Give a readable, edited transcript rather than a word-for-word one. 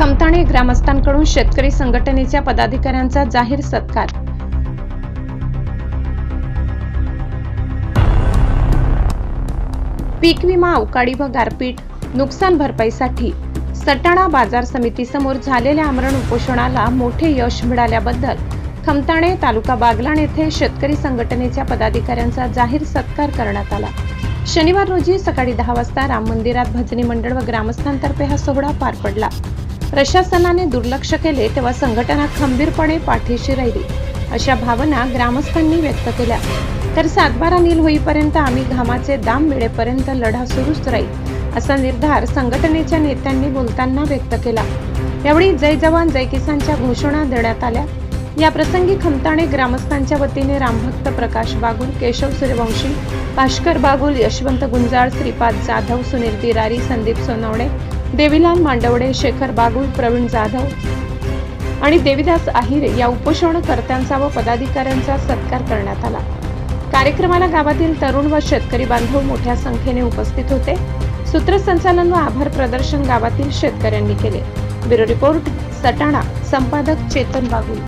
खमताणे ग्रामस्थांकडून शेतकरी संघटनेच्या पदाधिकाऱ्यांचा जाहीर सत्कार। पीक विमा, अवकाळी व गारपीट नुकसान भरपाईसाठी सटाणा बाजार समितीसमोर झालेल्या आमरण उपोषणाला मोठे यश मिळाल्याबद्दल खमताणे तालुका बागलाण येथे शेतकरी संघटनेच्या पदाधिकाऱ्यांचा जाहीर सत्कार करण्यात आला। शनिवार रोजी सकाळी 10 वाजता राम मंदिरात भजनी मंडळ व ग्रामस्थांतर्फे हा सोहळा पार पडला। प्रशासनाने दुर्लक्ष केले तेव्हा संघटना खंबीरपणे पाठीशी राहिली अशा भावना ग्रामस्थांनी व्यक्त केल्या। तर सातबारा नील होईपर्यंत आम्ही घामाचे दाम मिळेपर्यंत लढा सुरूच राहील असा निर्धार संघटनेच्या नेत्यांनी बोलताना व्यक्त केला। यावेळी जय जवान जय किसानच्या घोषणा देण्यात आल्या। या प्रसंगी खमताणे ग्रामस्थांच्या वतीने रामभक्त प्रकाश बागुल, केशव सूर्यवंशी, भास्कर बागुल, यशवंत गुंजाळ, श्रीपाद जाधव, सुनील बिरारी, संदीप सोनवणे, देवीलाल मांडवडे, शेखर बागुल, प्रवीण जाधव आणि देविदास आहिरे या उपोषणकर्त्यांचा व पदाधिकाऱ्यांचा सत्कार करण्यात आला। कार्यक्रमाला गावातील तरुण व शेतकरी बांधव मोठ्या संख्येने उपस्थित होते। सूत्रसंचालन व आभार प्रदर्शन गावातील शेतकऱ्यांनी केले। Bureau report, Satana. संपादक चेतन बागुल।